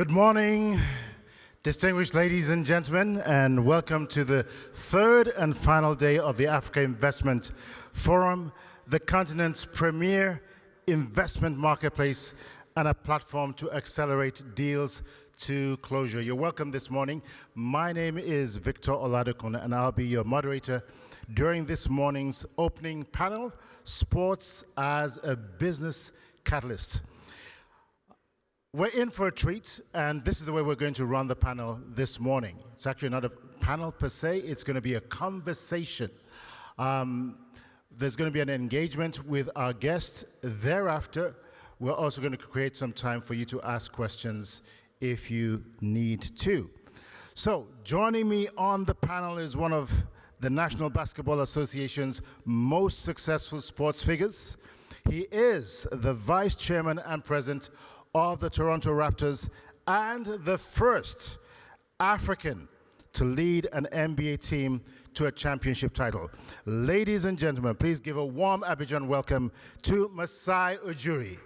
Good morning, distinguished ladies and gentlemen, and welcome to the third and final day of the Africa Investment Forum, the continent's premier investment marketplace and a platform to accelerate deals to closure. You're welcome this morning. My name is Victor Oladokun, and I'll be your moderator during this morning's opening panel, Sports as a Business Catalyst. We're in for a treat, and this is the way we're going to run the panel this morning. It's actually not a panel per se, it's going to be a conversation. There's going to be an engagement with our guest. Thereafter, we're also going to create some time for you to ask questions if you need to. So, joining me on the panel is one of the National Basketball Association's most successful sports figures. He is the Vice Chairman and President of the Toronto Raptors and the first African to lead an NBA team to a championship title. Ladies and gentlemen, please give a warm Abidjan welcome to Masai Ujiri.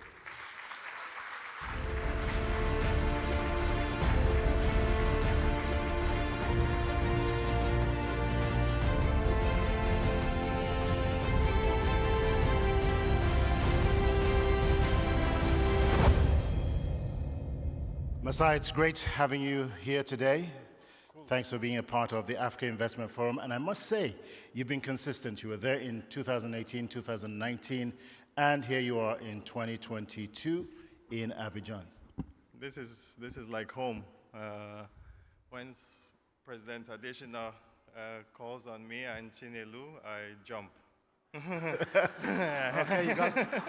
Masai, it's great having you here today. Cool. Thanks for being a part of the Africa Investment Forum. And I must say, you've been consistent. You were there in 2018, 2019, and here you are in 2022 in Abidjan. This is like home. Once President Adesina calls on me and Chinelu, I jump. Okay,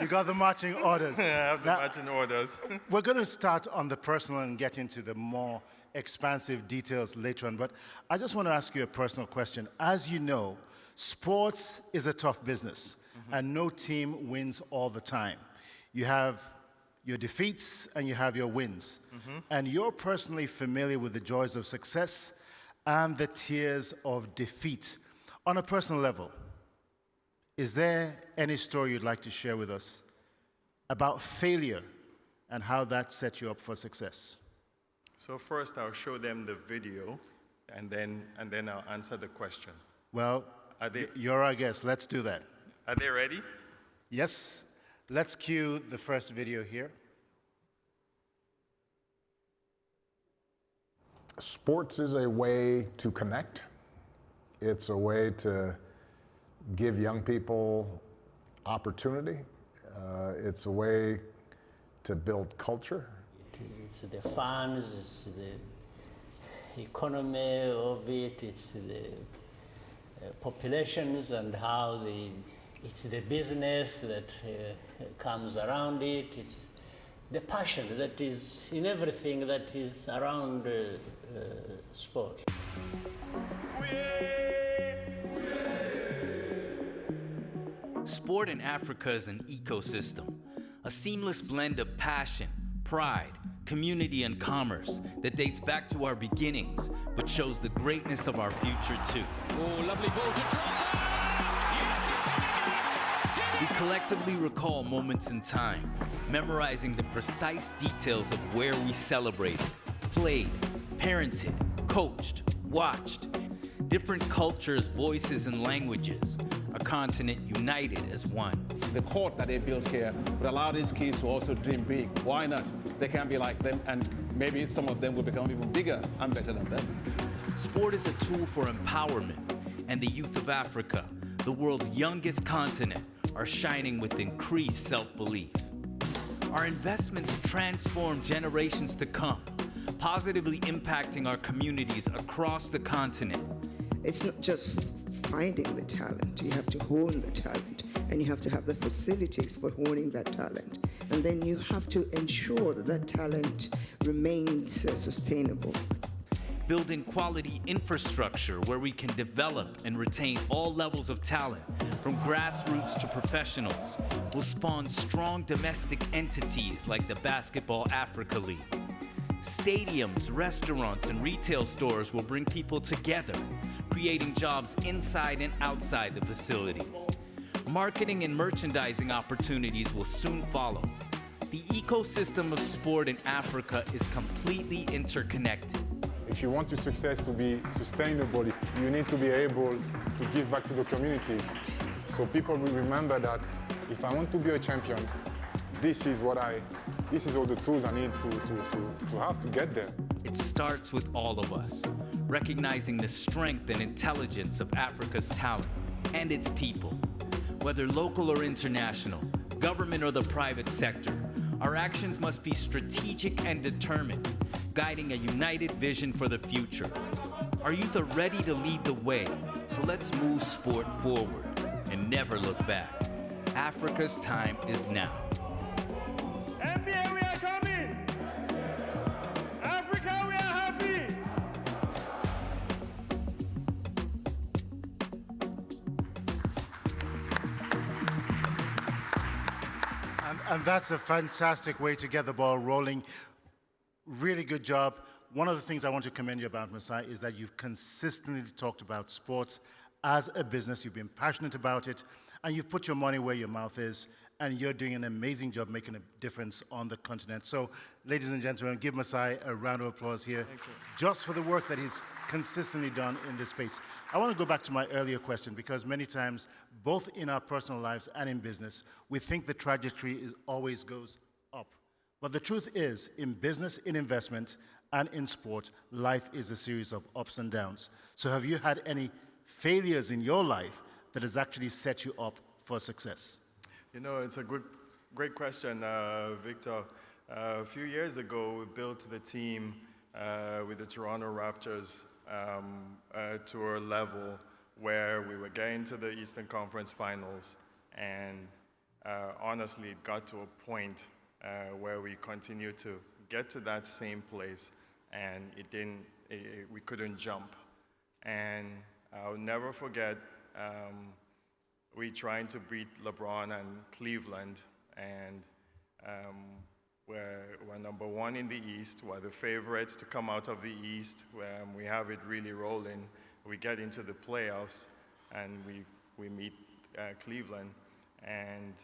you got the marching orders. I have the marching orders. We're going to start on the personal and get into the more expansive details later on, but I just want to ask you a personal question. As you know, sports is a tough business, and no team wins all the time. You have your defeats and you have your wins, and you're personally familiar with the joys of success and the tears of defeat. On a personal level, is there any story you'd like to share with us about failure and how that set you up for success? So first I'll show them the video and then I'll answer the question. Well, you're our guest. Let's do that. Are they ready? Yes. Let's cue the first video here. Sports is a way to connect. It's a way to give young people opportunity. It's a way to build culture. It's the funds, it's the economy of it, it's the populations and how it's the business that comes around it. It's the passion that is in everything that is around sport. Sport in Africa is an ecosystem, a seamless blend of passion, pride, community, and commerce that dates back to our beginnings, but shows the greatness of our future too. Oh, lovely ball to drop. Yes, We collectively recall moments in time, memorizing the precise details of where we celebrated, played, parented, coached, watched. Different cultures, voices, and languages, a continent united as one. The court that they built here would allow these kids to also dream big. Why not? They can be like them, and maybe some of them will become even bigger and better than them. Sport is a tool for empowerment, and the youth of Africa, the world's youngest continent, are shining with increased self-belief. Our investments transform generations to come, positively impacting our communities across the continent. It's not just finding the talent, you have to hone the talent, and you have to have the facilities for honing that talent. And then you have to ensure that that talent remains sustainable. Building quality infrastructure where we can develop and retain all levels of talent, from grassroots to professionals, will spawn strong domestic entities like the Basketball Africa League. Stadiums, restaurants, and retail stores will bring people together, creating jobs inside and outside the facilities. Marketing and merchandising opportunities will soon follow. The ecosystem of sport in Africa is completely interconnected. If you want your success to be sustainable, you need to be able to give back to the communities. So people will remember that if I want to be a champion, this is all the tools I need to have to get there. It starts with all of us, recognizing the strength and intelligence of Africa's talent and its people. Whether local or international, government or the private sector, our actions must be strategic and determined, guiding a united vision for the future. Our youth are ready to lead the way, so let's move sport forward and never look back. Africa's time is now. NBA, we are coming! Africa, we are happy! And that's a fantastic way to get the ball rolling. Really good job. One of the things I want to commend you about, Masai, is that you've consistently talked about sports as a business. You've been passionate about it, and you've put your money where your mouth is, and you're doing an amazing job making a difference on the continent. So, ladies and gentlemen, give Masai a round of applause here, just for the work that he's consistently done in this space. I want to go back to my earlier question, because many times, both in our personal lives and in business, we think the trajectory always goes up. But the truth is, in business, in investment, and in sport, life is a series of ups and downs. So have you had any failures in your life that has actually set you up for success? You know, it's a great question, Victor. A few years ago, we built the team with the Toronto Raptors to a level where we were getting to the Eastern Conference Finals, and honestly, it got to a point where we continued to get to that same place, and we couldn't jump. And I'll never forget, we trying to beat LeBron and Cleveland, and we're number one in the East. We're the favorites to come out of the East. We have it really rolling. We get into the playoffs, and we meet Cleveland, and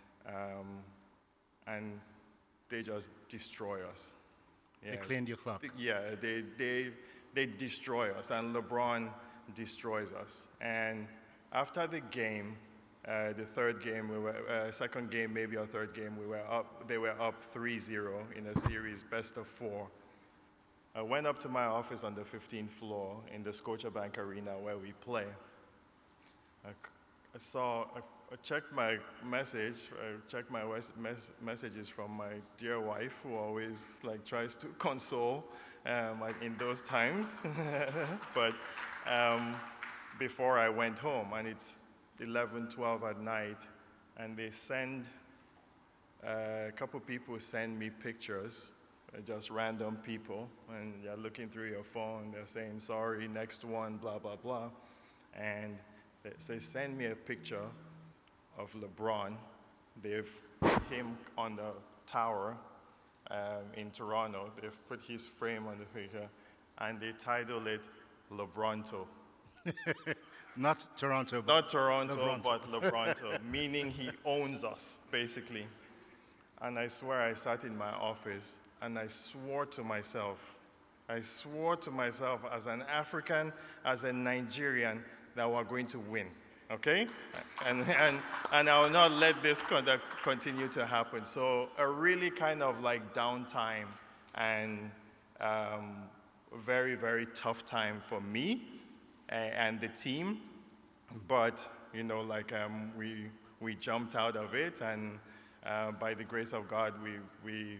they just destroy us. They cleaned your clock. Yeah, they destroy us, and LeBron destroys us. And after the game, the third game, second game, maybe our third game, they were up 3-0 in a series, best of 4. I went up to my office on the 15th floor in the Scotiabank Arena where we play. I checked my message. I checked my messages from my dear wife, who always tries to console in those times. But before I went home, and it's 11, 12 at night, and they send a couple people send me pictures, just random people, and you're looking through your phone. They're saying sorry, next one, blah blah blah, and they send me a picture of LeBron. They've put him on the tower in Toronto. They've put his frame on the picture, and they title it LeBronto. Not Toronto. Not Toronto, but LeBronto, meaning he owns us, basically. And I swear I sat in my office and I swore to myself as an African, as a Nigerian, that we're going to win. Okay? And I will not let this continue to happen. So a really kind of downtime and very, very tough time for me and the team. But, we jumped out of it, and by the grace of God, we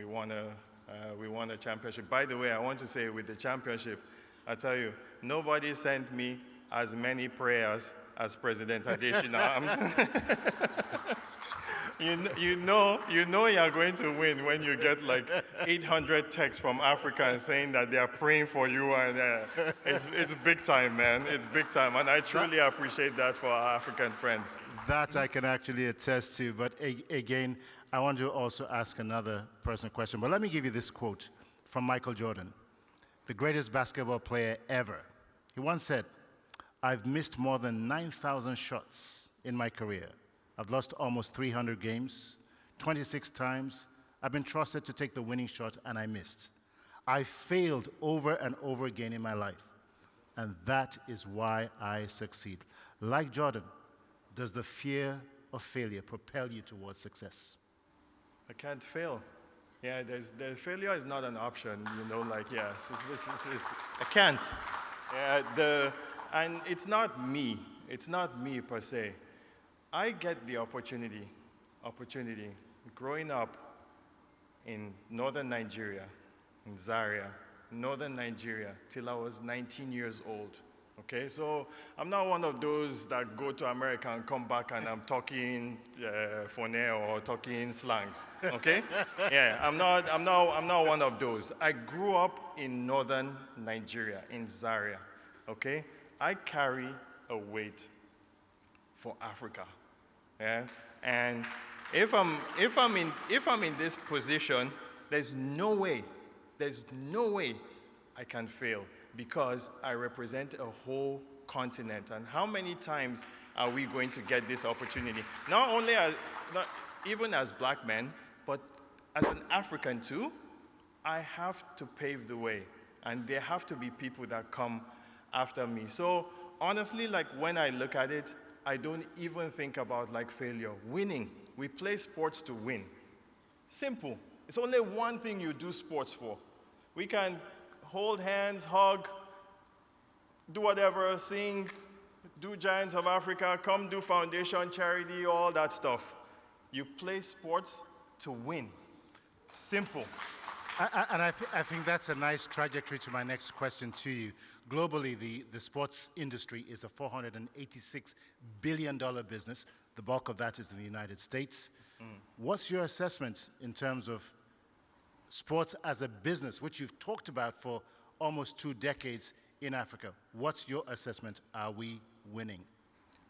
won a championship. By the way, I want to say with the championship, I tell you, nobody sent me as many prayers as President Adesina. You know you're going to win when you get 800 texts from Africans saying that they are praying for you, and it's big time, man. It's big time, and I truly appreciate that for our African friends. That I can actually attest to, but again, I want to also ask another personal question. But let me give you this quote from Michael Jordan, the greatest basketball player ever. He once said, "I've missed more than 9,000 shots in my career. I've lost almost 300 games. 26 times I've been trusted to take the winning shot, and I missed. I failed over and over again in my life, and that is why I succeed. Like Jordan, does the fear of failure propel you towards success? I can't fail. Yeah, the failure is not an option, you know, like, yes, I can't. Yeah, and it's not me per se. I get the opportunity, growing up in northern Nigeria, in Zaria, northern Nigeria, till I was 19 years old. Okay, so I'm not one of those that go to America and come back and I'm talking phoneme or talking slangs. Okay, yeah, I'm not one of those. I grew up in northern Nigeria, in Zaria. Okay, I carry a weight for Africa. Yeah, and if I'm in this position, there's no way I can fail, because I represent a whole continent. And how many times are we going to get this opportunity? Not even as black men, but as an African too. I have to pave the way, and there have to be people that come after me. So honestly, like, when I look at it, I don't even think about like failure. Winning. We play sports to win. Simple. It's only one thing you do sports for. We can hold hands, hug, do whatever, sing, do Giants of Africa, come do foundation, charity, all that stuff. You play sports to win. Simple. I think that's a nice trajectory to my next question to you. Globally, the sports industry is a $486 billion business. The bulk of that is in the United States. What's your assessment in terms of sports as a business, which you've talked about for almost 2 decades in Africa? What's your assessment? Are we winning?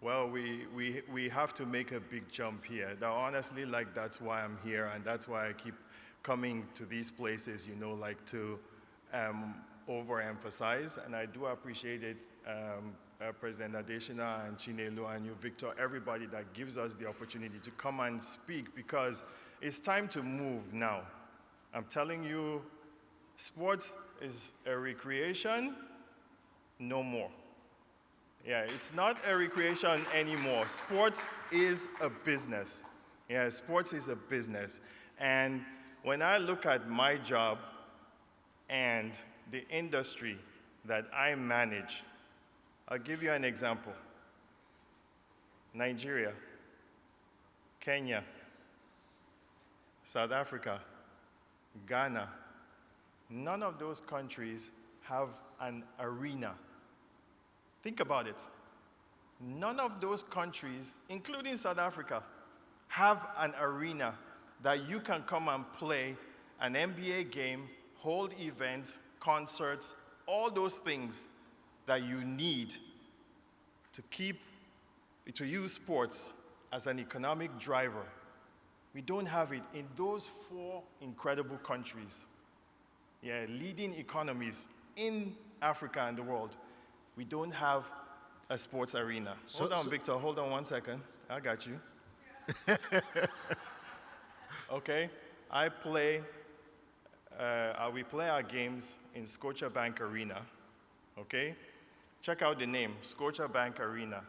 Well, we have to make a big jump here. Now, honestly, like, that's why I'm here, and that's why I keep coming to these places, you know, like, to overemphasize. And I do appreciate it, President Adesina and Chinelo and you, Victor, everybody that gives us the opportunity to come and speak, because it's time to move now. I'm telling you, sports is a recreation, no more. Yeah, it's not a recreation anymore. Sports is a business. Yeah, sports is a business. And when I look at my job and the industry that I manage, I'll give you an example. Nigeria, Kenya, South Africa, Ghana, none of those countries have an arena. Think about it. None of those countries, including South Africa, have an arena that you can come and play an NBA game, hold events, concerts, all those things that you need to use sports as an economic driver. We don't have it in those 4 incredible countries. Yeah, leading economies in Africa and the world. We don't have a sports arena. Hold on, Victor, hold on 1 second. I got you. Okay, we play our games in Scotiabank Arena, okay? Check out the name, Scotiabank Arena.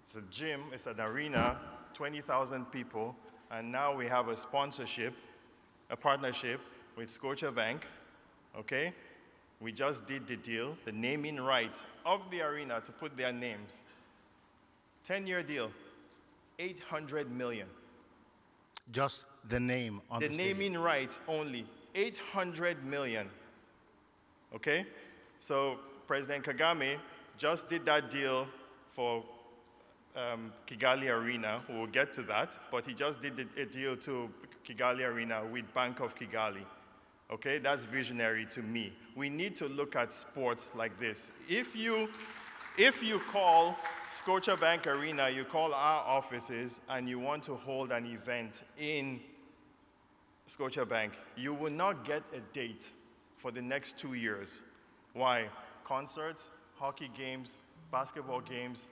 It's a gym, it's an arena, 20,000 people, and now we have a sponsorship, a partnership with Scotiabank, okay? We just did the deal, the naming rights of the arena to put their names. 10-year deal, $800 million. Just the name on the stadium. naming rights only, $800 million. Okay? So President Kagame just did that deal for Kigali Arena. We'll get to that, but he just did a deal to Kigali Arena with Bank of Kigali. Okay, that's visionary to me. We need to look at sports like this. If you call Scotiabank Arena, you call our offices, and you want to hold an event in Scotiabank, you will not get a date for the next 2 years. Why? Concerts, hockey games, basketball games,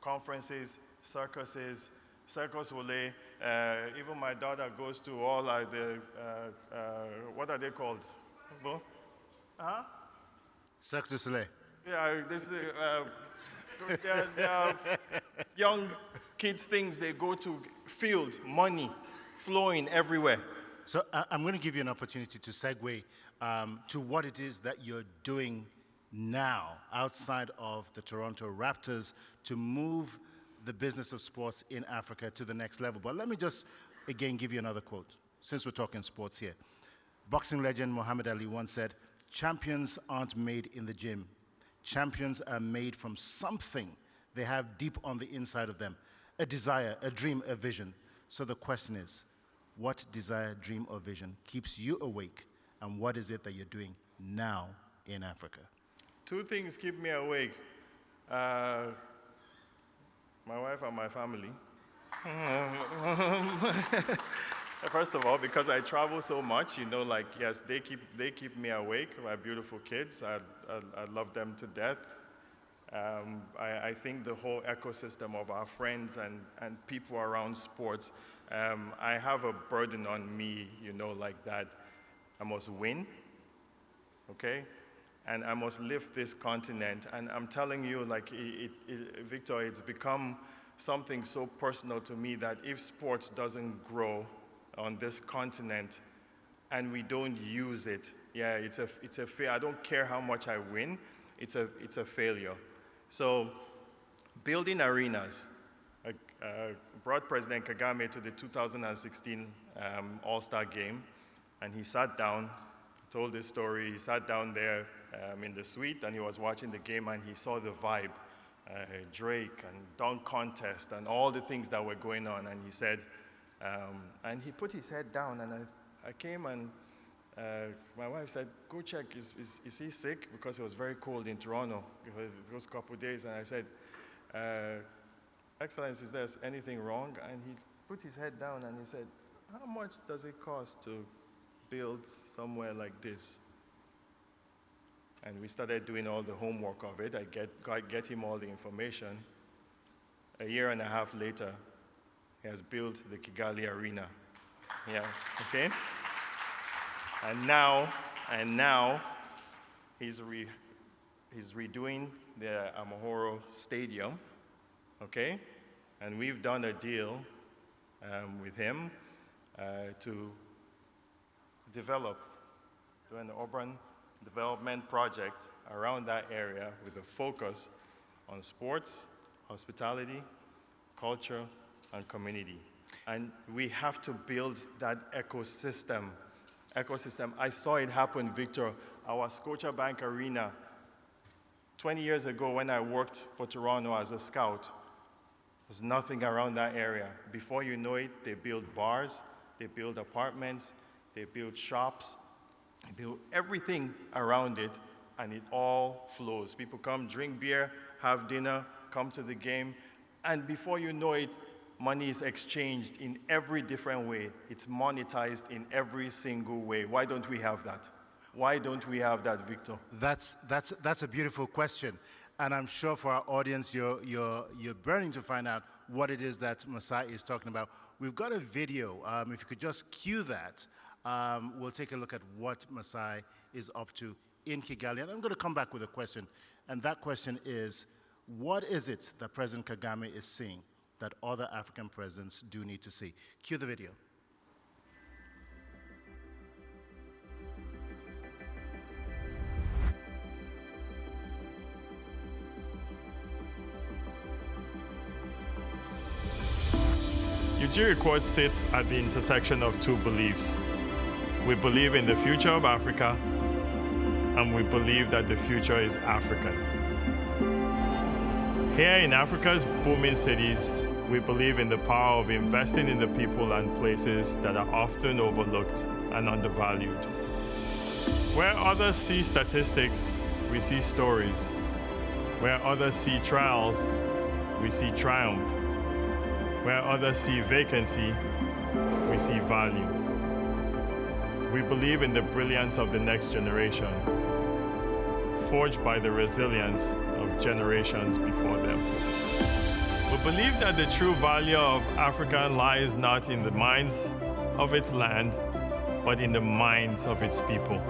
conferences, circuses, Circus Olé, Even my daughter goes to all like the, what are they called? Bo? Huh? Cirque du Soleil. Yeah, this they're young kids things, they go to field, money flowing everywhere. So I'm going to give you an opportunity to segue to what it is that you're doing now outside of the Toronto Raptors to move the business of sports in Africa to the next level. But let me just, again, give you another quote, since we're talking sports here. Boxing legend Muhammad Ali once said, "Champions aren't made in the gym. Champions are made from something they have deep on the inside of them, a desire, a dream, a vision." So the question is, what desire, dream, or vision keeps you awake, and what is it that you're doing now in Africa? Two things keep me awake. My wife and my family. First of all, because I travel so much, you know, like, yes, they keep me awake, my beautiful kids. I love them to death. I think the whole ecosystem of our friends and people around sports, I have a burden on me, you know, like that. I must win, okay? And I must lift this continent. And I'm telling you, like, Victor, it's become something so personal to me that if sports doesn't grow on this continent and we don't use it, yeah, it's a failure. I don't care how much I win, it's a failure. So building arenas, brought President Kagame to the 2016 All-Star game, and he sat down, told this story. He sat down there in the suite, and he was watching the game, and he saw the vibe, Drake and dunk contest and all the things that were going on, and he said, and he put his head down, and I came, and my wife said, "Go check, is he sick?" Because it was very cold in Toronto those couple of days, and I said, "Excellence, is there anything wrong?" And he put his head down, and he said, "How much does it cost to build somewhere like this?" And we started doing all the homework of it. I get him all the information. A year and a half later, he has built the Kigali Arena. Yeah, okay? And now he's redoing the Amahoro Stadium, okay? And we've done a deal with him to do an urban development project around that area with a focus on sports, hospitality, culture, and community. And we have to build that ecosystem. I saw it happen, Victor. Our Scotiabank Arena, 20 years ago when I worked for Toronto as a scout, there's nothing around that area. Before you know it, they build bars, they build apartments, they build shops, they build everything around it, and it all flows. People come, drink beer, have dinner, come to the game, and before you know it, money is exchanged in every different way. It's monetized in every single way. Why don't we have that? Why don't we have that, Victor? That's a beautiful question. And I'm sure for our audience, you're burning to find out what it is that Masai is talking about. We've got a video. If you could just cue that, we'll take a look at what Masai is up to in Kigali. And I'm going to come back with a question. And that question is, what is it that President Kagame is seeing that other African presidents do need to see? Cue the video. UG Record sits at the intersection of two beliefs. We believe in the future of Africa, and we believe that the future is African. Here in Africa's booming cities, we believe in the power of investing in the people and places that are often overlooked and undervalued. Where others see statistics, we see stories. Where others see trials, we see triumph. Where others see vacancy, we see value. We believe in the brilliance of the next generation, forged by the resilience of generations before them. We believe that the true value of Africa lies not in the minds of its land, but in the minds of its people.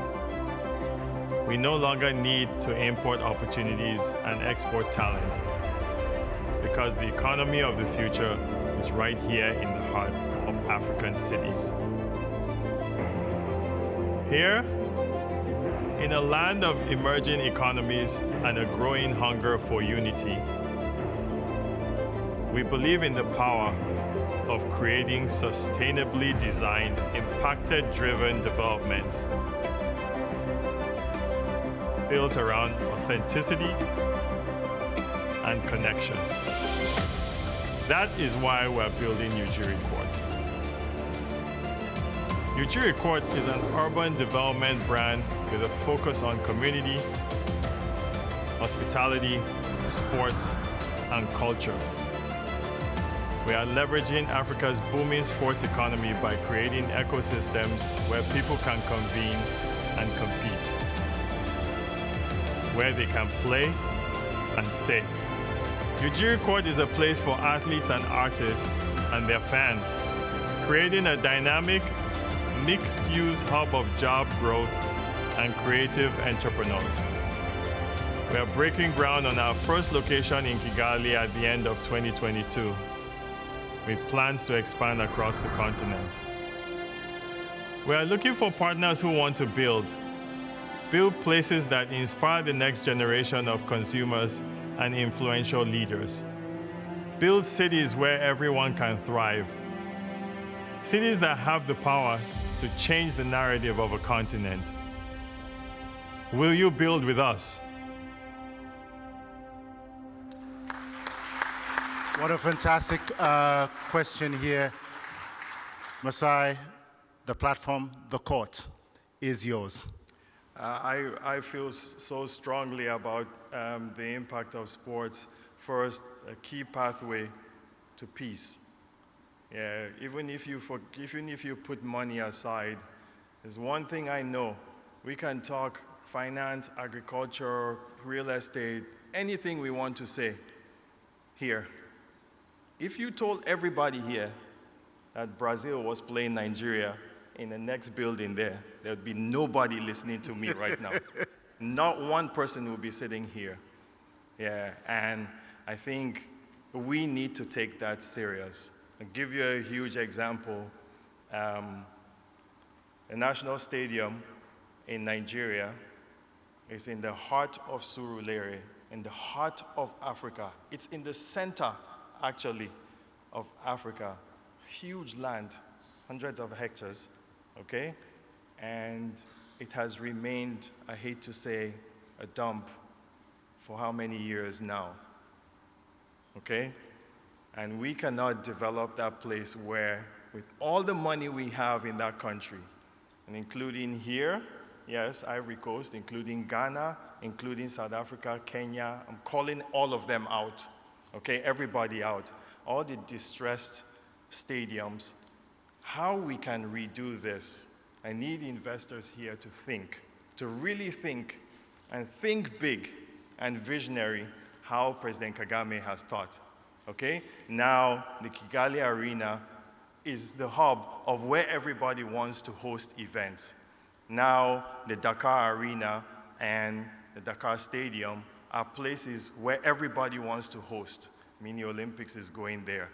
We no longer need to import opportunities and export talent, because the economy of the future is right here in the heart of African cities. Here, in a land of emerging economies and a growing hunger for unity, we believe in the power of creating sustainably designed, impacted-driven developments built around authenticity and connection. That is why we're building Ujiri Court. Ujiri Court is an urban development brand with a focus on community, hospitality, sports, and culture. We are leveraging Africa's booming sports economy by creating ecosystems where people can convene and compete, where they can play and stay. Ujiri Court is a place for athletes and artists and their fans, creating a dynamic, mixed-use hub of job growth and creative entrepreneurs. We are breaking ground on our first location in Kigali at the end of 2022, with plans to expand across the continent. We are looking for partners who want to build places that inspire the next generation of consumers and influential leaders. Build cities where everyone can thrive. Cities that have the power to change the narrative of a continent. Will you build with us? What a fantastic question here. Masai, the platform, the court is yours. I feel so strongly about the impact of sports. First, a key pathway to peace. Yeah, even if you put money aside, there's one thing I know. We can talk finance, agriculture, real estate, anything we want to say here. If you told everybody here that Brazil was playing Nigeria in the next building there would be nobody listening to me right now. Not one person will be sitting here. Yeah, and I think we need to take that serious. I'll give you a huge example. The National Stadium in Nigeria is in the heart of Surulere, in the heart of Africa. It's in the center, actually, of Africa. Huge land, hundreds of hectares, okay? And it has remained, I hate to say, a dump for how many years now, okay? And we cannot develop that place where, with all the money we have in that country, and including here, yes, Ivory Coast, including Ghana, including South Africa, Kenya, I'm calling all of them out, okay, everybody out, all the distressed stadiums, how we can redo this. I need investors here to think, to really think, and think big and visionary how President Kagame has taught. Okay? Now, the Kigali Arena is the hub of where everybody wants to host events. Now, the Dakar Arena and the Dakar Stadium are places where everybody wants to host. Mini Olympics is going there.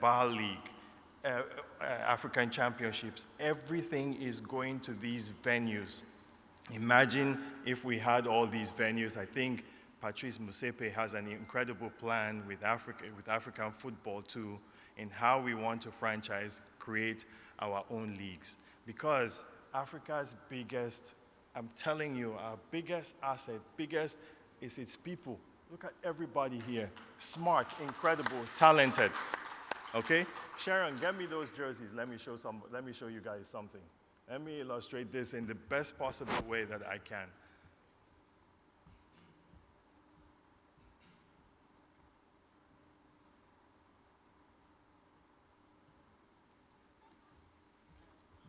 Bar League, African Championships, everything is going to these venues. Imagine if we had all these venues. I think Patrice Motsepe has an incredible plan with African football too, in how we want to franchise, create our own leagues. Because Africa's biggest, I'm telling you, our biggest asset, biggest is its people. Look at everybody here. Smart, incredible, talented. Okay? Sharon, get me those jerseys. Let me show you guys something. Let me illustrate this in the best possible way that I can.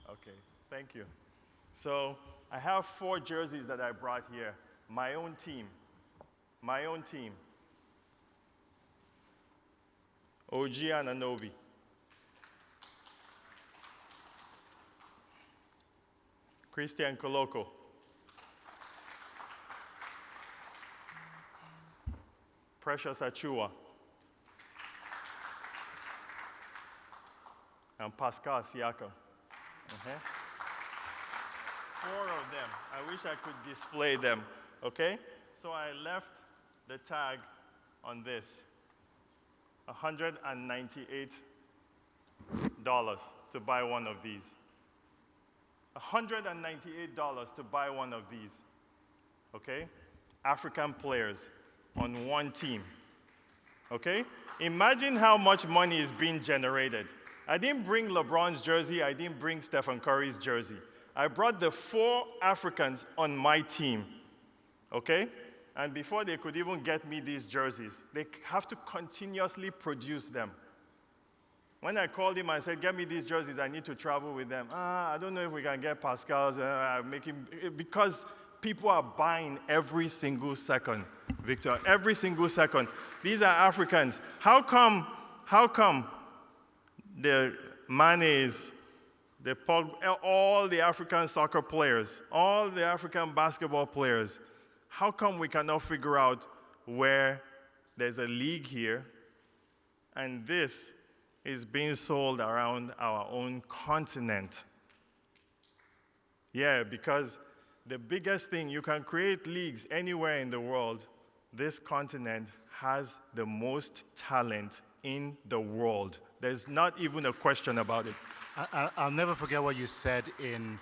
Okay, thank you. So I have 4 jerseys that I brought here. My own team. My own team. OG Ananobi. Christian Koloko. Precious Achua. And Pascal Siakam. Four of them. I wish I could display them, okay? So I left the tag on this. $198 to buy one of these. $198 to buy one of these, okay? African players on one team, okay? Imagine how much money is being generated. I didn't bring LeBron's jersey, I didn't bring Stephen Curry's jersey. I brought the 4 Africans on my team, okay? And before they could even get me these jerseys, they have to continuously produce them. When I called him, I said, get me these jerseys, I need to travel with them. I don't know if we can get Pascal's, because people are buying every single second, Victor, every single second. These are Africans. How come the Manes, all the African soccer players, all the African basketball players, how come we cannot figure out where there's a league here and this is being sold around our own continent? Yeah, because the biggest thing, you can create leagues anywhere in the world. This continent has the most talent in the world. There's not even a question about it. I'll never forget what you said in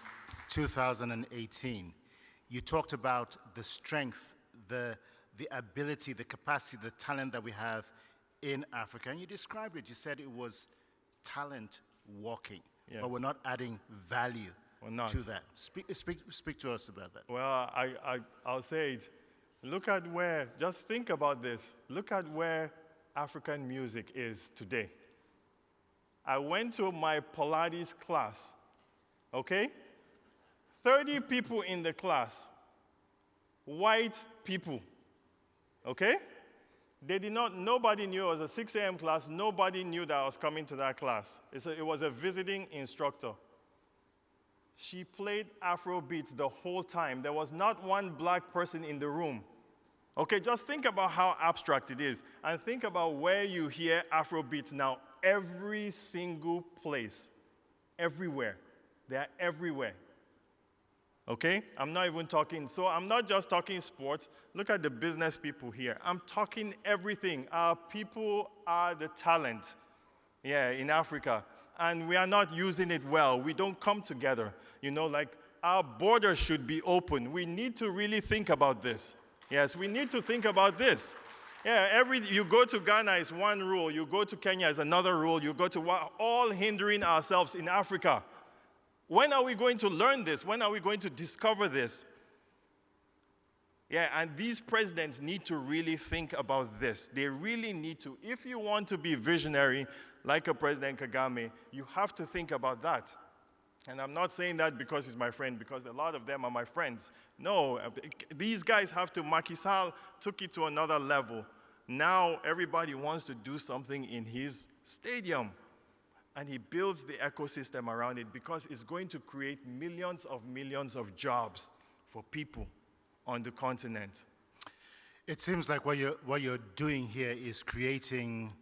2018. You talked about the strength, the ability, the capacity, the talent that we have in Africa. And you described it. You said it was talent walking, yes, but we're not adding value to that. Speak to us about that. Well, I'll say it. Look at where, just think about this. Look at where African music is today. I went to my Pilates class, okay? 30 people in the class, white people, okay? Nobody knew. It was a 6 a.m. class. Nobody knew that I was coming to that class. It was a visiting instructor. She played Afro beats the whole time. There was not one black person in the room. Okay, just think about how abstract it is. And think about where you hear Afro beats now. Every single place, everywhere. They are everywhere. Okay? I'm not even talking, so I'm not just talking sports. Look at the business people here. I'm talking everything. Our people are the talent, in Africa. And we are not using it well. We don't come together. Like our borders should be open. We need to really think about this. Yes, we need to think about this. Yeah, you go to Ghana is one rule. You go to Kenya is another rule. You go to all hindering ourselves in Africa. When are we going to learn this? When are we going to discover this? Yeah, and these presidents need to really think about this. They really need to. If you want to be visionary, like a President Kagame, you have to think about that. And I'm not saying that because he's my friend, because a lot of them are my friends. No, these guys have to. Macky Sall took it to another level. Now everybody wants to do something in his stadium. And he builds the ecosystem around it because it's going to create millions of jobs for people on the continent. It seems like what you're doing here is creating,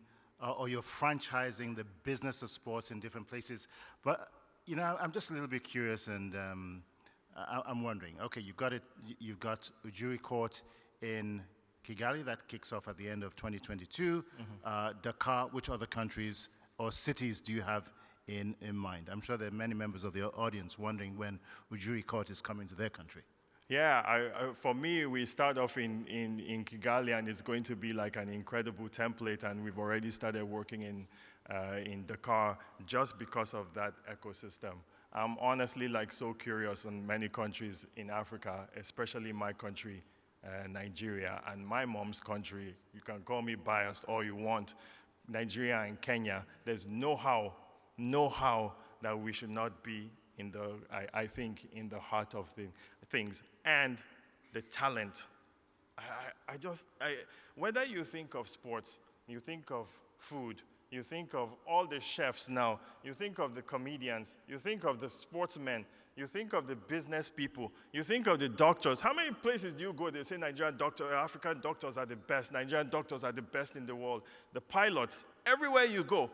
or you're franchising the business of sports in different places. But I'm just a little bit curious, and I'm wondering. Okay, you've got Ujiri Court in Kigali that kicks off at the end of 2022. Dakar. Which other countries or cities do you have in mind? I'm sure there are many members of the audience wondering when Ujiri Court is coming to their country. Yeah, for me, we start off in Kigali, and it's going to be like an incredible template, and we've already started working in Dakar just because of that ecosystem. I'm honestly so curious in many countries in Africa, especially my country, Nigeria, and my mom's country. You can call me biased all you want. Nigeria and Kenya, there's no how that we should not be I think in the heart of things, and the talent. Whether you think of sports, you think of food, You think of all the chefs now. You think of the comedians. You think of the sportsmen. You think of the business people. You think of the doctors. How many places do you go? They say Nigerian doctors, African doctors are the best. Nigerian doctors are the best in the world. The pilots, everywhere you go.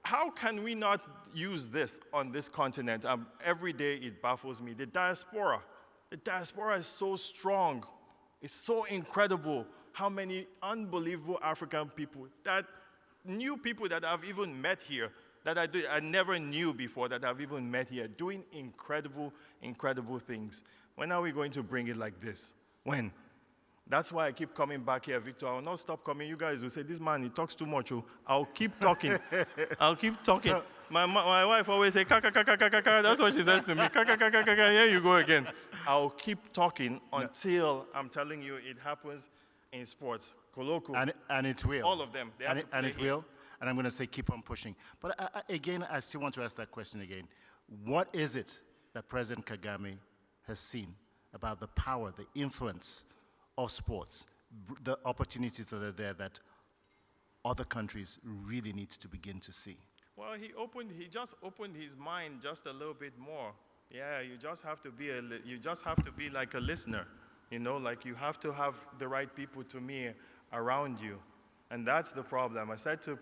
How can we not use this on this continent? Every day it baffles me. The diaspora is so strong. It's so incredible how many unbelievable African people, that new people that I've even met here, that I never knew before, that I've even met here, doing incredible, incredible things. When are we going to bring it like this? When? That's why I keep coming back here, Victor. I will not stop coming. You guys will say, this man, he talks too much. Oh. I'll keep talking. I'll keep talking. So, my wife always say, kaka, kaka, kaka, kaka. That's what she says to me. Kaka, kaka, kaka. Here you go again. I'll keep talking until, I'm telling you, it happens in sports. Koloko. And it will. All of them. And it will. And I'm going to say keep on pushing. But again, I still want to ask that question again. What is it that President Kagame has seen about the power, the influence of sports, the opportunities that are there that other countries really need to begin to see? Well, he just opened his mind just a little bit more. Yeah, you just have to be like a listener. You know, like you have to have the right people to me around you. And that's the problem. I said to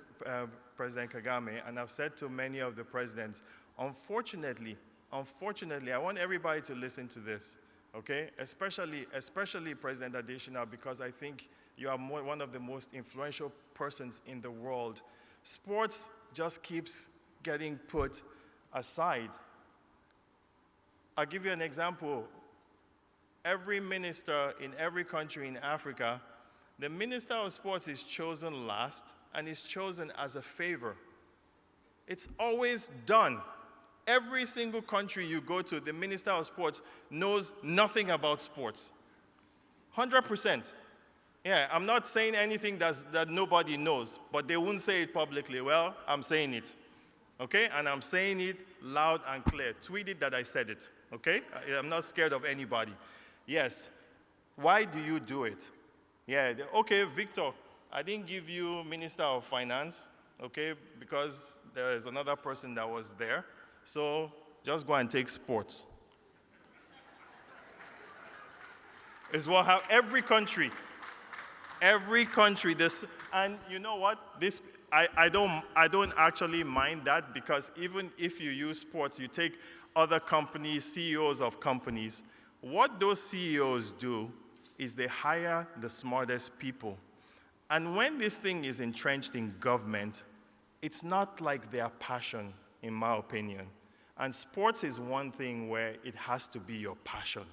President Kagame, and I've said to many of the presidents, unfortunately, I want everybody to listen to this, okay? Especially President Adesina, because I think you are one of the most influential persons in the world. Sports just keeps getting put aside. I'll give you an example. Every minister in every country in Africa, the Minister of Sports is chosen last and is chosen as a favor. It's always done. Every single country you go to, the Minister of Sports knows nothing about sports. 100%. Yeah, I'm not saying anything that nobody knows, but they won't say it publicly. Well, I'm saying it, okay? And I'm saying it loud and clear. Tweet it that I said it, okay? I'm not scared of anybody. Yes. Why do you do it? Yeah, okay, Victor, I didn't give you Minister of Finance, okay, because there is another person that was there. So just go and take sports. It's what how every country, this, and you know what? This I don't actually mind that, because even if you use sports, you take other companies, CEOs of companies. What those CEOs do is they hire the smartest people. And when this thing is entrenched in government, it's not like their passion, in my opinion. And sports is one thing where it has to be your passion.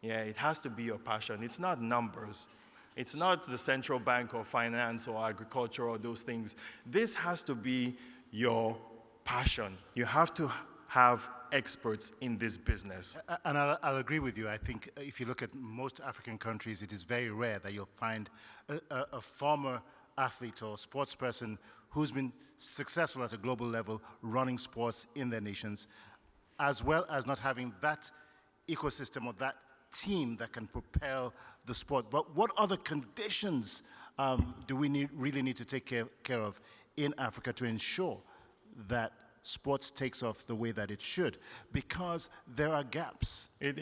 Yeah, it has to be your passion. It's not numbers. It's not the central bank or finance or agriculture or those things. This has to be your passion. You have to have experts in this business. And I'll agree with you. I think if you look at most African countries, it is very rare that you'll find a former athlete or sports person who's been successful at a global level running sports in their nations, as well as not having that ecosystem or that team that can propel the sport. But what other conditions do we really need to take care of in Africa to ensure that sports takes off the way that it should? Because there are gaps, and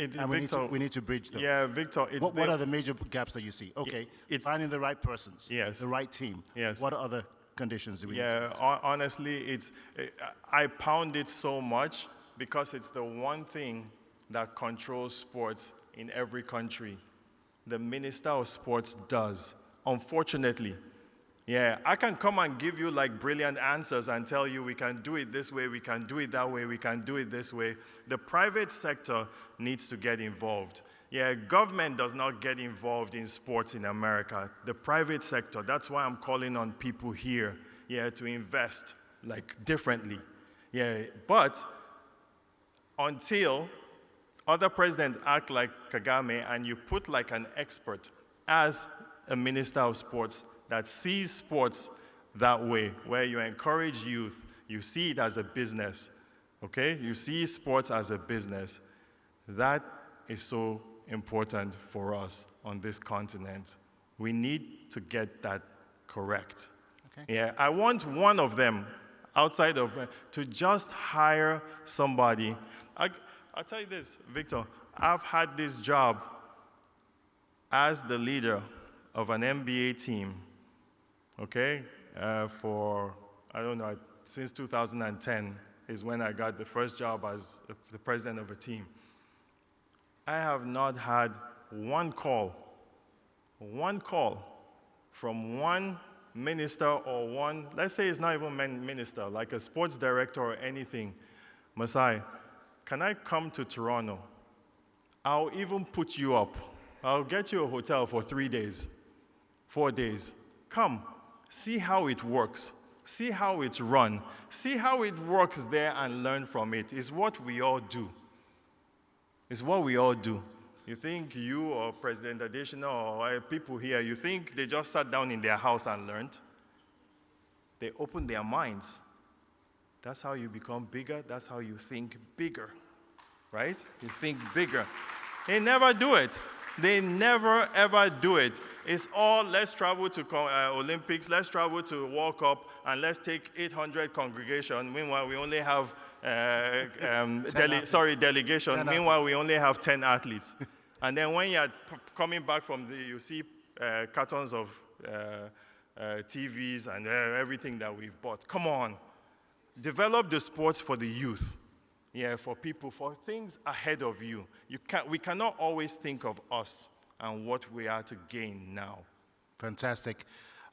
we need to bridge them. Yeah, Victor, what are the major gaps that you see? Okay, it's finding the right persons, yes, the right team. Yes. What other conditions do we need? Honestly, I pound it so much because it's the one thing that controls sports in every country. The Minister of Sports does, unfortunately. Yeah, I can come and give you like brilliant answers and tell you we can do it this way, we can do it that way, we can do it this way. The private sector needs to get involved. Yeah, government does not get involved in sports in America. The private sector, that's why I'm calling on people here, yeah, to invest like differently. Yeah, but until other presidents act like Kagame and you put like an expert as a Minister of Sports that sees sports that way, where you encourage youth, you see it as a business, okay? You see sports as a business. That is so important for us on this continent. We need to get that correct. Okay. Yeah, I want one of them outside of to just hire somebody. I'll tell you this, Victor, I've had this job as the leader of an NBA team, okay, for, I don't know, since 2010 is when I got the first job as the president of a team. I have not had one call from one minister or one, let's say it's not even minister, like a sports director or anything. Masai, can I come to Toronto? I'll even put you up. I'll get you a hotel for 3 days, 4 days. Come, see how it works. See how it's run. See how it works there and learn from it. It's what we all do. It's what we all do. You think you or President Additional or people here, you think they just sat down in their house and learned? They opened their minds. That's how you become bigger. That's how you think bigger, right? You think bigger. They never do it. They never, ever do it. It's all, let's travel to Olympics, let's travel to World Cup, and let's take 800 congregation. Meanwhile, we only have, delegation. Meanwhile, we only have 10 athletes. And then when you're coming back from you see cartons of TVs and everything that we've bought. Come on. Develop the sports for the youth. Yeah, for people, for things ahead of you. We cannot always think of us and what we are to gain now. Fantastic.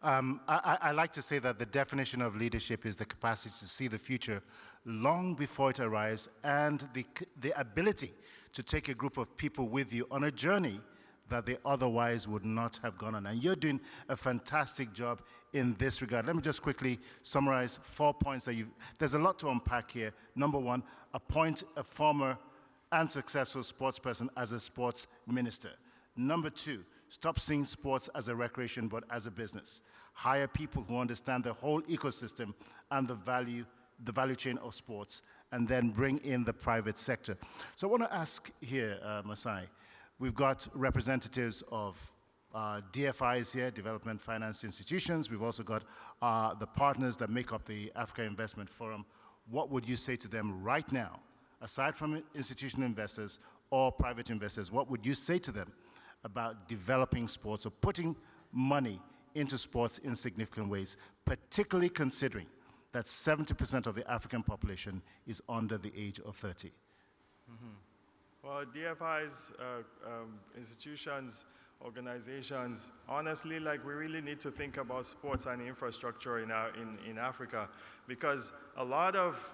I like to say that the definition of leadership is the capacity to see the future long before it arrives and the ability to take a group of people with you on a journey that they otherwise would not have gone on. And you're doing a fantastic job in this regard. Let me just quickly summarize 4 points that there's a lot to unpack here. Number one, appoint a former and successful sports person as a sports minister. Number two, stop seeing sports as a recreation but as a business. Hire people who understand the whole ecosystem and the value chain of sports, and then bring in the private sector. So I want to ask here, Masai, we've got representatives of DFIs here, Development Finance Institutions. We've also got the partners that make up the Africa Investment Forum. What would you say to them right now, aside from institutional investors or private investors, what would you say to them about developing sports or putting money into sports in significant ways, particularly considering that 70% of the African population is under the age of 30? Well, DFIs, institutions, organizations, honestly, like we really need to think about sports and infrastructure in Africa, because a lot of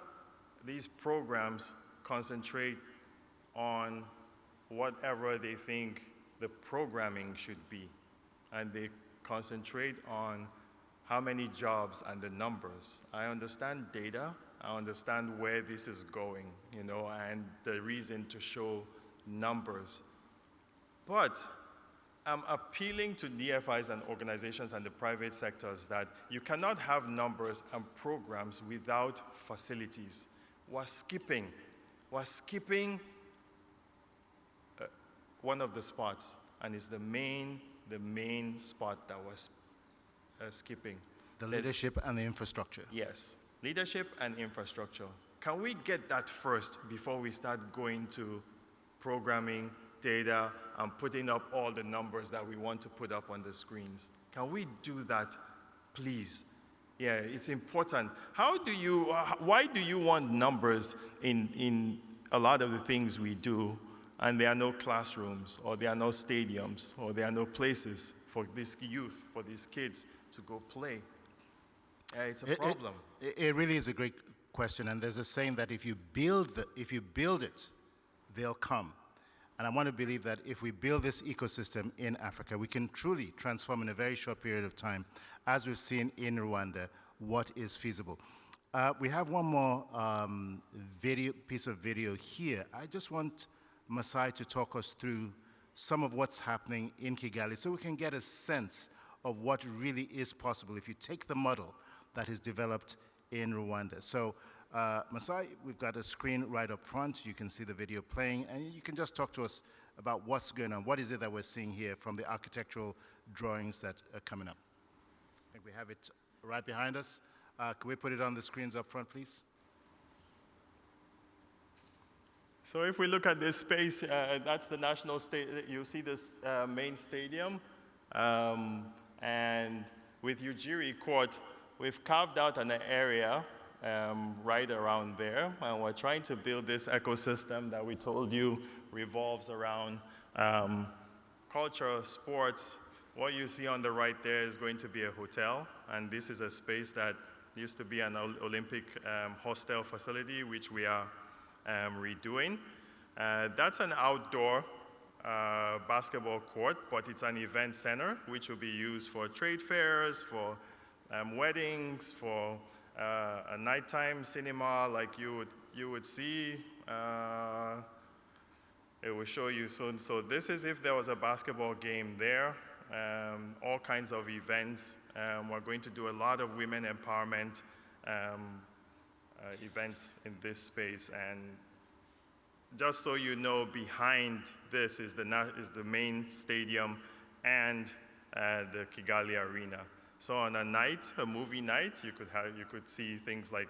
these programs concentrate on whatever they think the programming should be, and they concentrate on how many jobs and the numbers. I understand data, I understand where this is going, and the reason to show numbers. But I'm appealing to DFIs and organizations and the private sectors that you cannot have numbers and programs without facilities. We're skipping one of the spots, and it's the main spot that was skipping. The leadership and the infrastructure. Yes, leadership and infrastructure. Can we get that first before we start going to programming, data, and putting up all the numbers that we want to put up on the screens? Can we do that, please? Yeah, it's important. Why do you want numbers in a lot of the things we do, and there are no classrooms, or there are no stadiums, or there are no places for this youth, for these kids to go play? It's a problem. It really is a great question, and there's a saying that if you build it, they'll come. And I want to believe that if we build this ecosystem in Africa, we can truly transform in a very short period of time, as we've seen in Rwanda, what is feasible. We have one more piece of video here. I just want Masai to talk us through some of what's happening in Kigali so we can get a sense of what really is possible if you take the model that is developed in Rwanda. So Masai, we've got a screen right up front. You can see the video playing, and you can just talk to us about what's going on. What is it that we're seeing here from the architectural drawings that are coming up? I think we have it right behind us. Can we put it on the screens up front, please? So if we look at this space, that's the national stadium. You see this main stadium. And with Ujiri Court, we've carved out an area right around there. And we're trying to build this ecosystem that we told you revolves around culture, sports. What you see on the right there is going to be a hotel. And this is a space that used to be an Olympic hostel facility, which we are redoing. That's an outdoor basketball court, but it's an event center, which will be used for trade fairs, for weddings, for a nighttime cinema like you would see. It will show you soon. So this is if there was a basketball game there, all kinds of events. We're going to do a lot of women empowerment events in this space. And just so you know, behind this is the main stadium and the Kigali Arena. So on a night, a movie night, you could see things like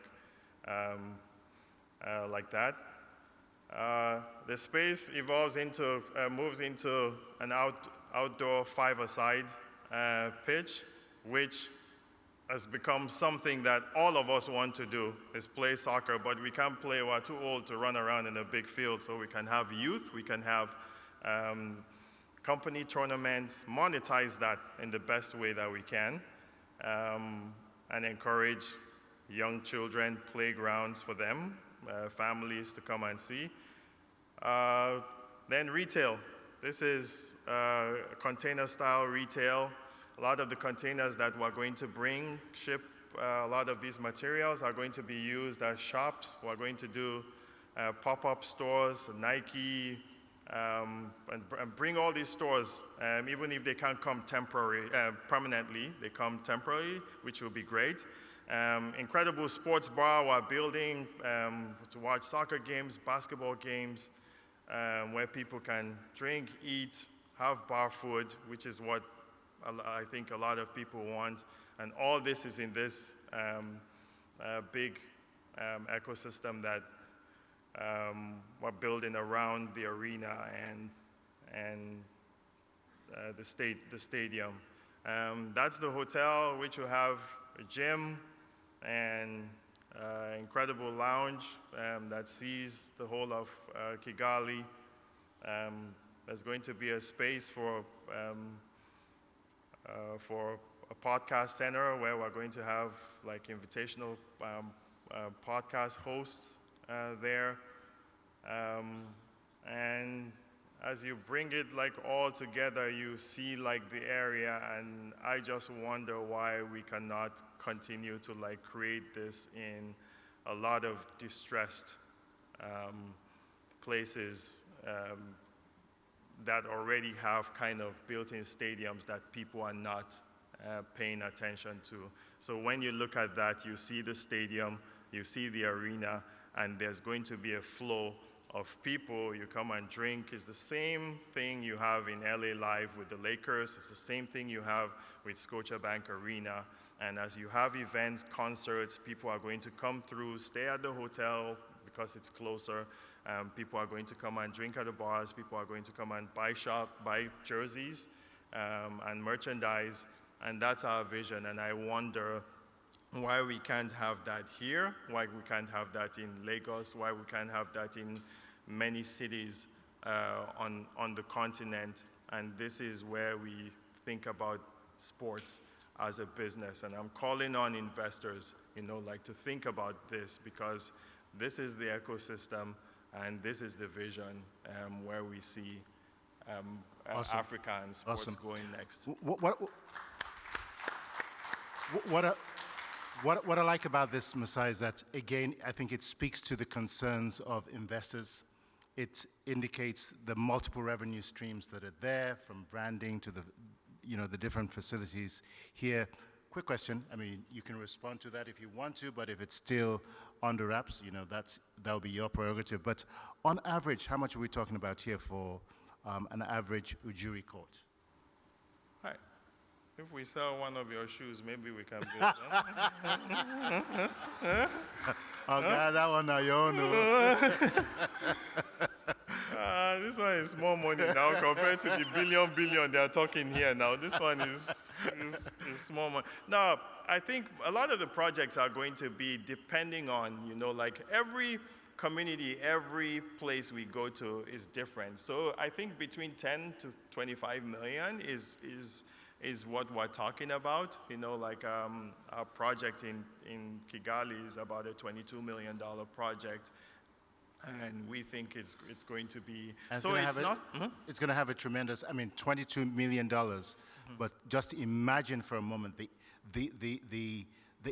that. The space moves into an outdoor five-a-side pitch, which has become something that all of us want to do, is play soccer, but we can't play, we're too old to run around in a big field, so we can have youth, we can have company tournaments, monetize that in the best way that we can, and encourage young children, playgrounds for them, families to come and see. Then retail. This is container-style retail. A lot of the containers that we're going to ship a lot of these materials are going to be used as shops. We're going to do pop-up stores, Nike, and bring all these stores, even if they can't come permanently, they come temporarily, which will be great. Incredible sports bar we're building to watch soccer games, basketball games, where people can drink, eat, have bar food, which is what I think a lot of people want. And all this is in this big ecosystem that we're building around the arena and the stadium. That's the hotel, which will have a gym and incredible lounge that sees the whole of Kigali. There's going to be a space for a podcast center where we're going to have like invitational podcast hosts there. And as you bring it like all together, you see like the area, and I just wonder why we cannot continue to like create this in a lot of distressed places that already have kind of built-in stadiums that people are not paying attention to. So when you look at that, you see the stadium, you see the arena, and there's going to be a flow of people. You come and drink. It's the same thing you have in LA Live with the Lakers. It's the same thing you have with Scotiabank Arena. And as you have events, concerts, people are going to come through, stay at the hotel because it's closer. People are going to come and drink at the bars. People are going to come and buy jerseys and merchandise. And that's our vision. And I wonder why we can't have that here, why we can't have that in Lagos, why we can't have that in many cities on the continent. And this is where we think about sports as a business. And I'm calling on investors, to think about this, because this is the ecosystem and this is the vision where we see Awesome. Africa and sports Awesome. going next. What I like about this, Masai, is that, again, I think it speaks to the concerns of investors. It indicates the multiple revenue streams that are there, from branding to the different facilities here. Quick question. I mean, you can respond to that if you want to, but if it's still under wraps, that'll be your prerogative. But on average, how much are we talking about here for an average Ujiri court? Right. If we sell one of your shoes, maybe we can build them. Oh, God, that one now, you own. This one is more money now compared to the billion they are talking here now. This one is small money. Now, I think a lot of the projects are going to be depending on, like every community, every place we go to is different. So I think between 10 to 25 million is what we're talking about. Like our project in Kigali is about a $22 million project. And we think it's going to be, and so it's not. It's going to have a tremendous, $22 million. But just imagine for a moment the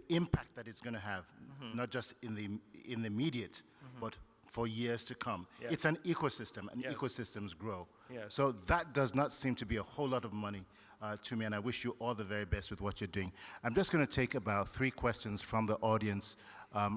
impact that it's going to have, not just in the immediate, but for years to come. Yes. It's an ecosystem, and Yes. ecosystems grow. Yes. So that does not seem to be a whole lot of money to me, and I wish you all the very best with what you're doing. I'm just going to take about 3 questions from the audience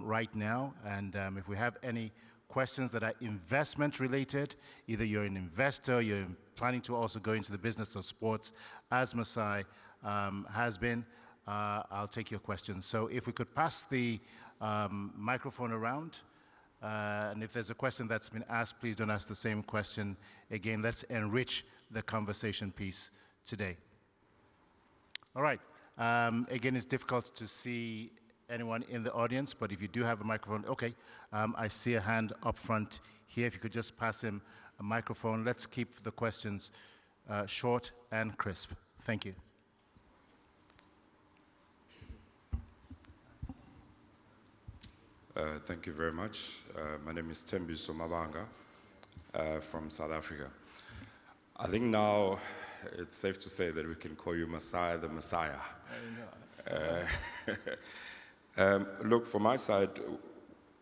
right now, and if we have any questions that are investment related, either you're an investor, you're planning to also go into the business of sports, as Masai has been, I'll take your questions. So if we could pass the microphone around, and if there's a question that's been asked, please don't ask the same question again. Let's enrich the conversation piece today. All right. Again, it's difficult to see anyone in the audience, but if you do have a microphone, okay. I see a hand up front here. If you could just pass him a microphone. Let's keep the questions short and crisp. Thank you. Thank you very much. My name is Tembiso Mabanga from South Africa. I think now it's safe to say that we can call you Messiah the Messiah. Look, from my side,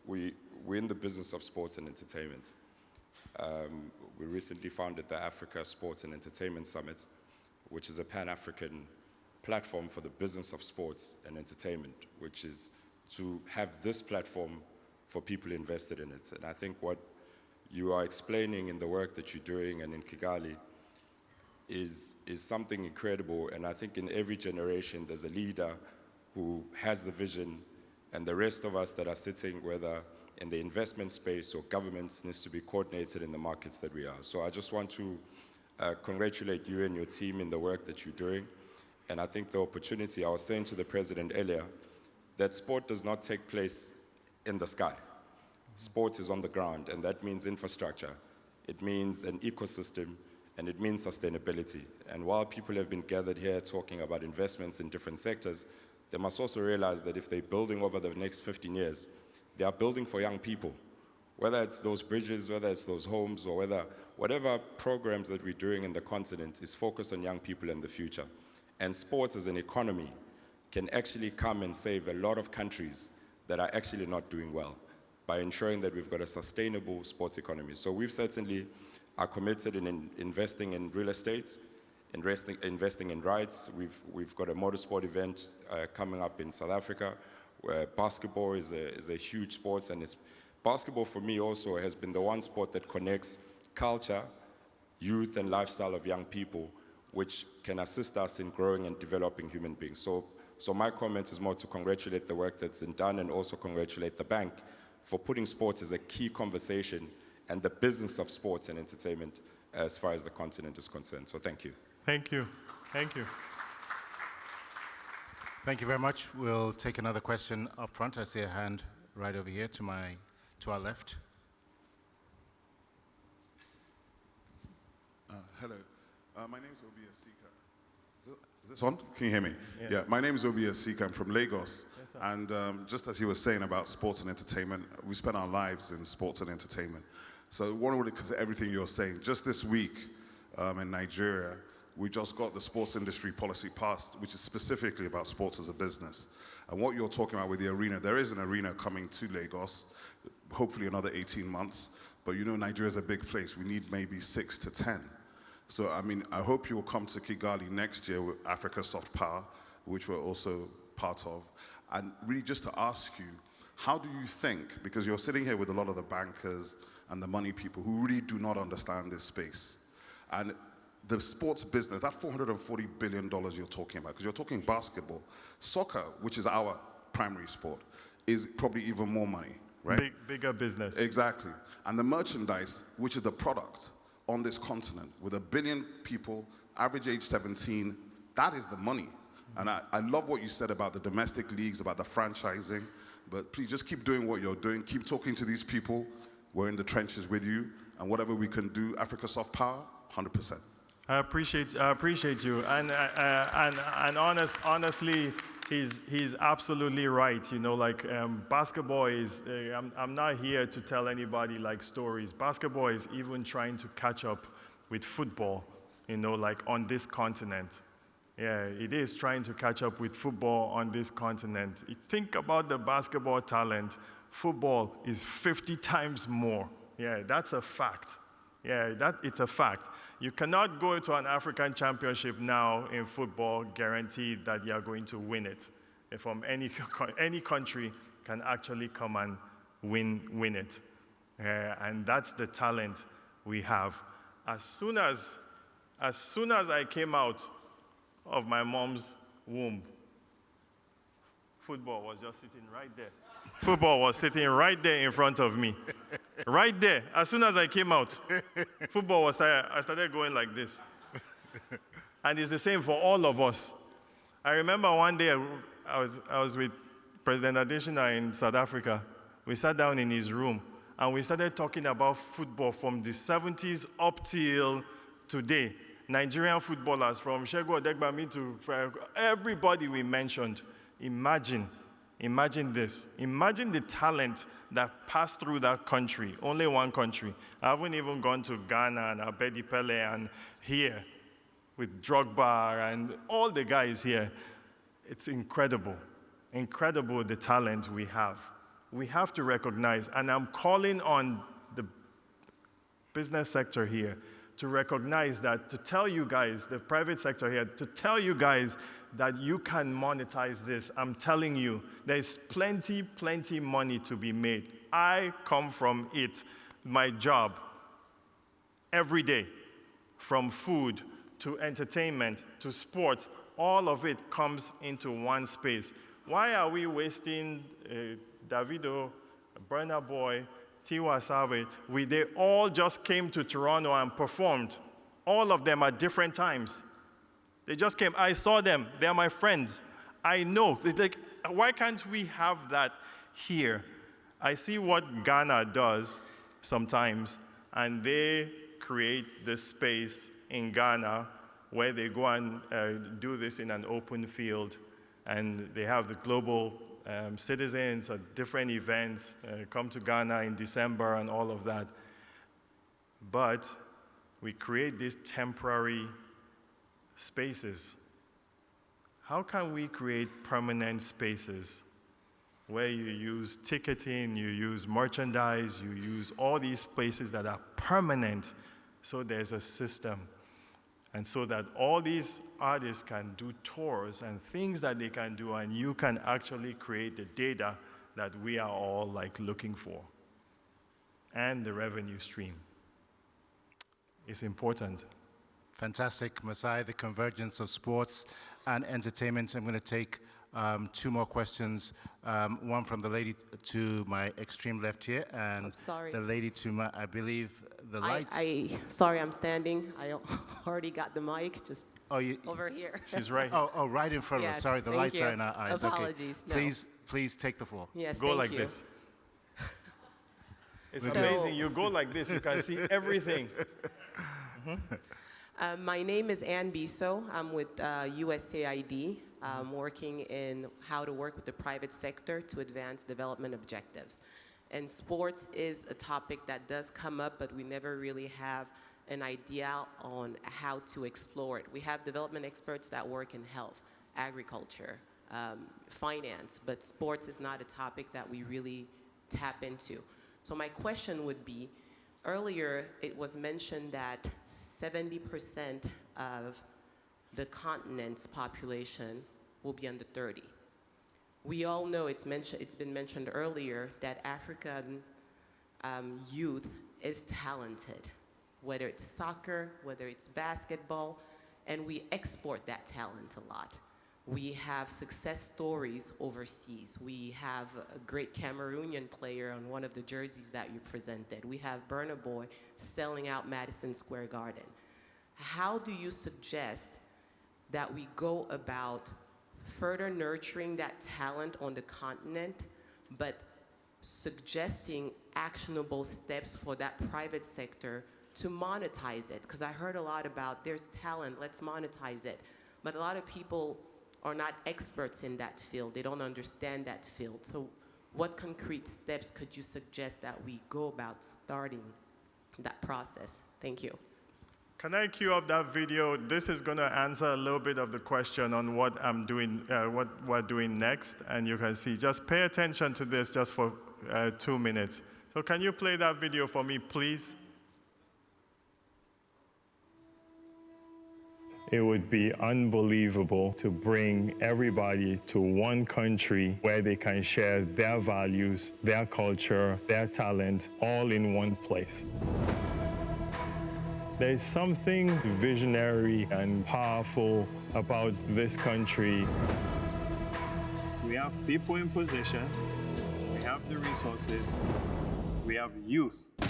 we're in the business of sports and entertainment. We recently founded the Africa Sports and Entertainment Summit, which is a Pan-African platform for the business of sports and entertainment, which is to have this platform for people invested in it. And I think what you are explaining in the work that you're doing and in Kigali is something incredible. And I think in every generation, there's a leader who has the vision, and the rest of us that are sitting, whether in the investment space or governments, needs to be coordinated in the markets that we are. So I just want to congratulate you and your team in the work that you're doing. And I think the opportunity, I was saying to the president earlier, that sport does not take place in the sky. Sport is on the ground, and that means infrastructure. It means an ecosystem, and it means sustainability. And while people have been gathered here talking about investments in different sectors, they must also realize that if they're building over the next 15 years, they are building for young people. Whether it's those bridges, whether it's those homes, or whatever programs that we're doing in the continent is focused on young people in the future. And sports as an economy can actually come and save a lot of countries that are actually not doing well by ensuring that we've got a sustainable sports economy. So we've certainly are committed in investing in real estate, investing in rights. We've got a motorsport event coming up in South Africa, where basketball is a huge sport, and basketball for me also has been the one sport that connects culture, youth, and lifestyle of young people, which can assist us in growing and developing human beings. So my comment is more to congratulate the work that's been done and also congratulate the bank for putting sports as a key conversation and the business of sports and entertainment as far as the continent is concerned. So thank you. Thank you. Thank you. Thank you very much. We'll take another question up front. I see a hand right over here to our left. Hello. My name is Obi Asika. Is this on? Can you hear me? Yeah. My name is Obi Asika. I'm from Lagos. Yes, and just as he was saying about sports and entertainment, we spend our lives in sports and entertainment. So because everything you're saying, just this week in Nigeria, we just got the sports industry policy passed, which is specifically about sports as a business. And what you're talking about with the arena, there is an arena coming to Lagos, hopefully another 18 months. But you know, Nigeria is a big place. We need maybe 6 to 10. So, I mean, I hope you'll come to Kigali next year with Africa Soft Power, which we're also part of. And really just to ask you, how do you think, because you're sitting here with a lot of the bankers and the money people who really do not understand this space, and the sports business, that $440 billion you're talking about, because you're talking basketball, soccer, which is our primary sport, is probably even more money, right? Bigger business. Exactly. And the merchandise, which is the product on this continent, with 1 billion people, average age 17, that is the money. And I love what you said about the domestic leagues, about the franchising, but please just keep doing what you're doing. Keep talking to these people. We're in the trenches with you, and whatever we can do, Africa Soft Power, 100%. I appreciate you, and honestly, he's absolutely right. You know, like basketball is. I'm not here to tell anybody like stories. Basketball is even trying to catch up with football. You know, like on this continent. Yeah, it is trying to catch up with football on this continent. Think about the basketball talent. Football is 50 times more. Yeah, that's a fact. Yeah, it's a fact. You cannot go to an African championship now in football guaranteed that you are going to win it. From any country can actually come and win it. And that's the talent we have. As soon as I came out of my mom's womb, football was just sitting right there. Football was sitting right there in front of me. Right there. As soon as I came out, football was there. I started going like this. And it's the same for all of us. I remember one day I was with President Adesina in South Africa. We sat down in his room and we started talking about football from the 70s up till today. Nigerian footballers from Segun Odegbami to everybody we mentioned. Imagine this. Imagine the talent that passed through that country, only one country. I haven't even gone to Ghana and Abedi Pele and here with Drogba and all the guys here. It's incredible the talent we have. We have to recognize, and I'm calling on the business sector here to recognize that, to tell you guys, the private sector here, to tell you guys that you can monetize this. I'm telling you, there's plenty money to be made. I come from it. My job, every day, from food to entertainment to sports, all of it comes into one space. Why are we wasting Davido, Burna Boy, Tiwa Savage? They all just came to Toronto and performed. All of them at different times. They just came. I saw them. They're my friends. I know. Like, why can't we have that here? I see what Ghana does sometimes, and they create this space in Ghana where they go and do this in an open field, and they have the global citizens at different events come to Ghana in December and all of that. But we create these temporary spaces. How can we create permanent spaces where you use ticketing, you use merchandise, you use all these places that are permanent, so there's a system? And so that all these artists can do tours and things that they can do, and you can actually create the data that we are all like looking for. And the revenue stream is important. Fantastic, Masai, the convergence of sports and entertainment. I'm going to take 2 more questions. One from the lady to my extreme left here, and the lady to my, I believe, the lights. Sorry, I'm standing. I already got the mic, just over here. She's right. Oh, right in front of us. Sorry, the lights are in our eyes. Apologies. Okay. No. Please take the floor. Yes, go like this. It's amazing. You go like this, you can see everything. My name is Ann Biso. I'm with USAID. I'm working in how to work with the private sector to advance development objectives. And sports is a topic that does come up, but we never really have an idea on how to explore it. We have development experts that work in health, agriculture, finance, but sports is not a topic that we really tap into. So my question would be, earlier it was mentioned that 70% of the continent's population will be under 30. We all know it's been mentioned earlier that African youth is talented. whether it's soccer, whether it's basketball, and we export that talent a lot. We have success stories overseas. We have a great Cameroonian player on one of the jerseys that you presented. We have Burna Boy selling out Madison Square Garden. How do you suggest that we go about further nurturing that talent on the continent, but suggesting actionable steps for that private sector to monetize it? Because I heard a lot about there's talent, let's monetize it. But a lot of people are not experts in that field. They don't understand that field. So what concrete steps could you suggest that we go about starting that process? Thank you. Can I cue up that video? This is going to answer a little bit of the question on what I'm doing, what we're doing next. And you can see, just pay attention to this just for 2 minutes. So can you play that video for me, please? It would be unbelievable to bring everybody to one country where they can share their values, their culture, their talent, all in one place. There's something visionary and powerful about this country. We have people in position, we have the resources, we have youth. The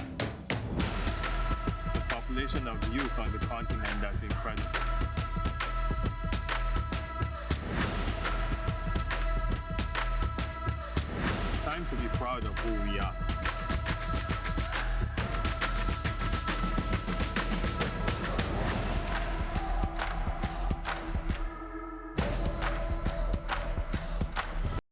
population of youth on the continent that's incredible. It's time to be proud of who we are.